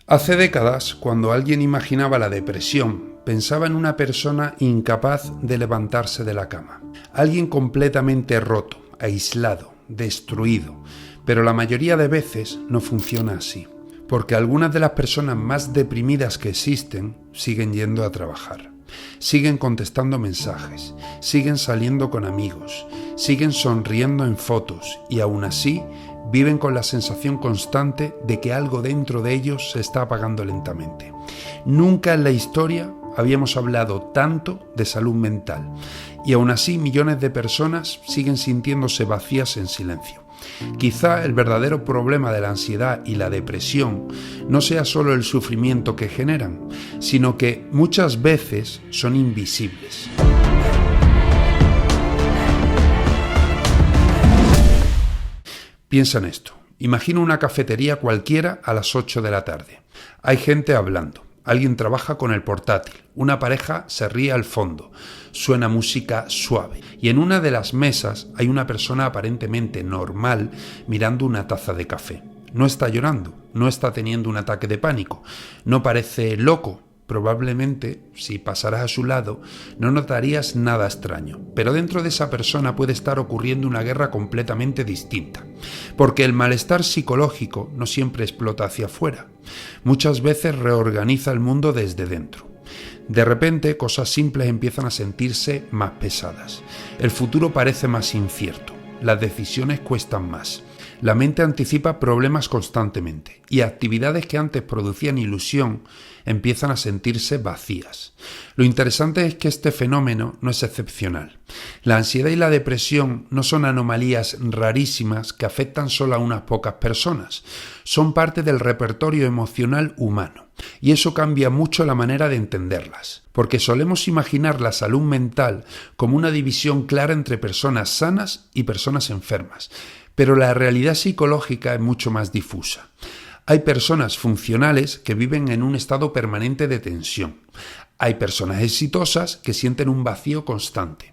Hace décadas, cuando alguien imaginaba la depresión, pensaba en una persona incapaz de levantarse de la cama. Alguien completamente roto, aislado, destruido. Pero la mayoría de veces no funciona así, porque algunas de las personas más deprimidas que existen siguen yendo a trabajar. Siguen contestando mensajes, siguen saliendo con amigos, siguen sonriendo en fotos y aún así viven con la sensación constante de que algo dentro de ellos se está apagando lentamente. Nunca en la historia habíamos hablado tanto de salud mental y aún así millones de personas siguen sintiéndose vacías en silencio. Quizá el verdadero problema de la ansiedad y la depresión no sea solo el sufrimiento que generan, sino que muchas veces son invisibles. Piensa en esto. Imagina una cafetería cualquiera a las 8 de la tarde. Hay gente hablando. Alguien trabaja con el portátil. Una pareja se ríe al fondo. Suena música suave. Y en una de las mesas hay una persona aparentemente normal mirando una taza de café. No está llorando. No está teniendo un ataque de pánico. No parece loco. Probablemente, si pasaras a su lado, no notarías nada extraño, pero dentro de esa persona puede estar ocurriendo una guerra completamente distinta, porque el malestar psicológico no siempre explota hacia afuera, muchas veces reorganiza el mundo desde dentro. De repente, cosas simples empiezan a sentirse más pesadas, el futuro parece más incierto, las decisiones cuestan más. La mente anticipa problemas constantemente y actividades que antes producían ilusión empiezan a sentirse vacías. Lo interesante es que este fenómeno no es excepcional. La ansiedad y la depresión no son anomalías rarísimas que afectan solo a unas pocas personas. Son parte del repertorio emocional humano y eso cambia mucho la manera de entenderlas, porque solemos imaginar la salud mental como una división clara entre personas sanas y personas enfermas. Pero la realidad psicológica es mucho más difusa. Hay personas funcionales que viven en un estado permanente de tensión. Hay personas exitosas que sienten un vacío constante.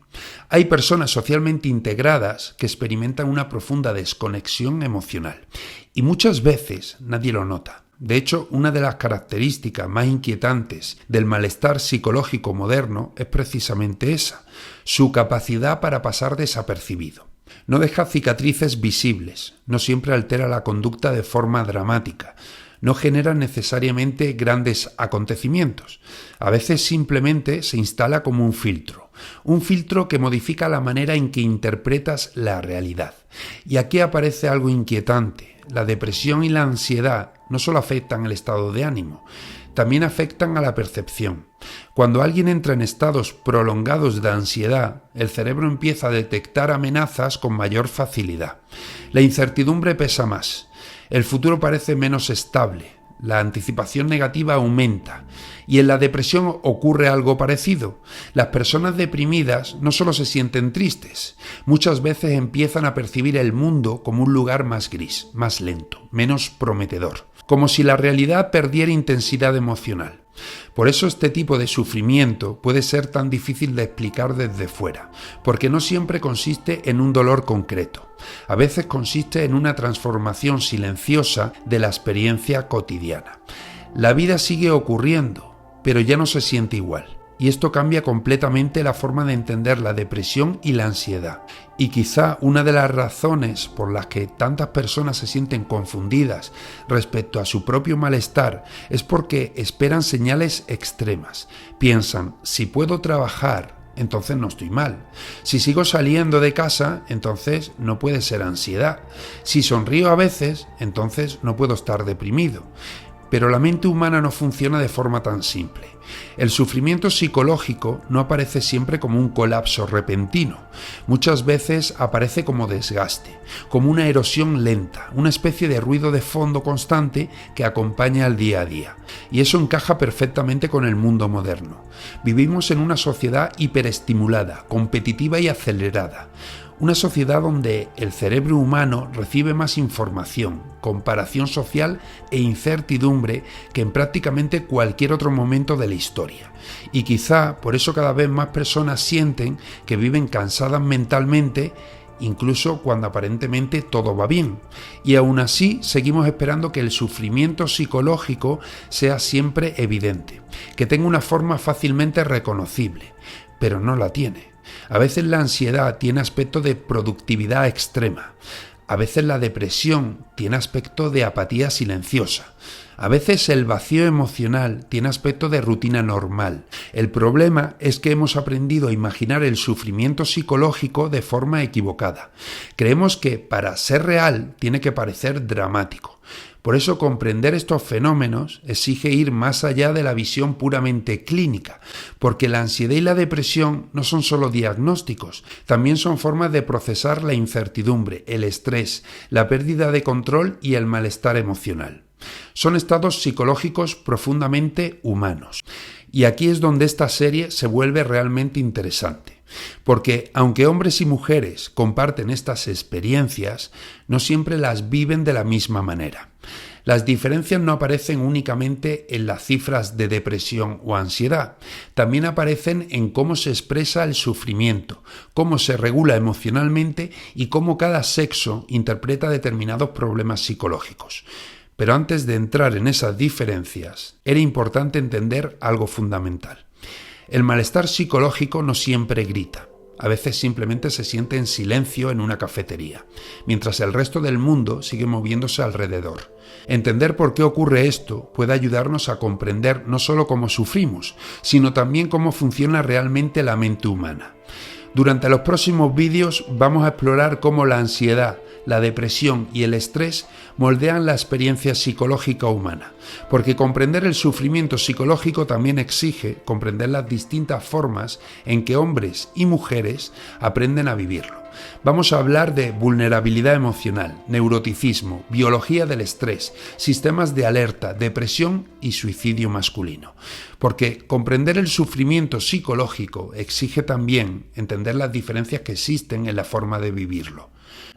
Hay personas socialmente integradas que experimentan una profunda desconexión emocional. Y muchas veces nadie lo nota. De hecho, una de las características más inquietantes del malestar psicológico moderno es precisamente esa, su capacidad para pasar desapercibido. No deja cicatrices visibles, no siempre altera la conducta de forma dramática, no genera necesariamente grandes acontecimientos. A veces simplemente se instala como un filtro que modifica la manera en que interpretas la realidad. Y aquí aparece algo inquietante. La depresión y la ansiedad no solo afectan el estado de ánimo, también afectan a la percepción. Cuando alguien entra en estados prolongados de ansiedad, el cerebro empieza a detectar amenazas con mayor facilidad. La incertidumbre pesa más. El futuro parece menos estable. La anticipación negativa aumenta. Y en la depresión ocurre algo parecido. Las personas deprimidas no solo se sienten tristes, muchas veces empiezan a percibir el mundo como un lugar más gris, más lento, menos prometedor, como si la realidad perdiera intensidad emocional. Por eso este tipo de sufrimiento puede ser tan difícil de explicar desde fuera, porque no siempre consiste en un dolor concreto. A veces consiste en una transformación silenciosa de la experiencia cotidiana. La vida sigue ocurriendo, pero ya no se siente igual. Y esto cambia completamente la forma de entender la depresión y la ansiedad. Y quizá una de las razones por las que tantas personas se sienten confundidas respecto a su propio malestar es porque esperan señales extremas. Piensan, si puedo trabajar, entonces no estoy mal. Si sigo saliendo de casa, entonces no puede ser ansiedad. Si sonrío a veces, entonces no puedo estar deprimido. Pero la mente humana no funciona de forma tan simple. El sufrimiento psicológico no aparece siempre como un colapso repentino. Muchas veces aparece como desgaste, como una erosión lenta, una especie de ruido de fondo constante que acompaña al día a día. Y eso encaja perfectamente con el mundo moderno. Vivimos en una sociedad hiperestimulada, competitiva y acelerada. Una sociedad donde el cerebro humano recibe más información, comparación social e incertidumbre que en prácticamente cualquier otro momento de la historia. Y quizá por eso cada vez más personas sienten que viven cansadas mentalmente incluso cuando aparentemente todo va bien. Y aún así seguimos esperando que el sufrimiento psicológico sea siempre evidente, que tenga una forma fácilmente reconocible, pero no la tiene. A veces la ansiedad tiene aspecto de productividad extrema. A veces la depresión tiene aspecto de apatía silenciosa. A veces el vacío emocional tiene aspecto de rutina normal. El problema es que hemos aprendido a imaginar el sufrimiento psicológico de forma equivocada. Creemos que para ser real tiene que parecer dramático. Por eso comprender estos fenómenos exige ir más allá de la visión puramente clínica, porque la ansiedad y la depresión no son solo diagnósticos, también son formas de procesar la incertidumbre, el estrés, la pérdida de control y el malestar emocional. Son estados psicológicos profundamente humanos. Y aquí es donde esta serie se vuelve realmente interesante. Porque aunque hombres y mujeres comparten estas experiencias, no siempre las viven de la misma manera. Las diferencias no aparecen únicamente en las cifras de depresión o ansiedad, también aparecen en cómo se expresa el sufrimiento, cómo se regula emocionalmente y cómo cada sexo interpreta determinados problemas psicológicos. Pero antes de entrar en esas diferencias, era importante entender algo fundamental. El malestar psicológico no siempre grita. A veces simplemente se siente en silencio en una cafetería, mientras el resto del mundo sigue moviéndose alrededor. Entender por qué ocurre esto puede ayudarnos a comprender no solo cómo sufrimos, sino también cómo funciona realmente la mente humana. Durante los próximos vídeos vamos a explorar cómo la ansiedad, la depresión y el estrés moldean la experiencia psicológica humana, porque comprender el sufrimiento psicológico también exige comprender las distintas formas en que hombres y mujeres aprenden a vivirlo. Vamos a hablar de vulnerabilidad emocional, neuroticismo, biología del estrés, sistemas de alerta, depresión y suicidio masculino. Porque comprender el sufrimiento psicológico exige también entender las diferencias que existen en la forma de vivirlo.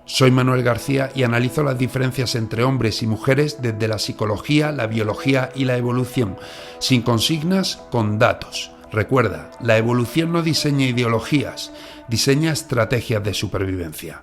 Soy Manuel García y analizo las diferencias entre hombres y mujeres desde la psicología, la biología y la evolución, sin consignas, con datos. Recuerda, la evolución no diseña ideologías, diseña estrategias de supervivencia.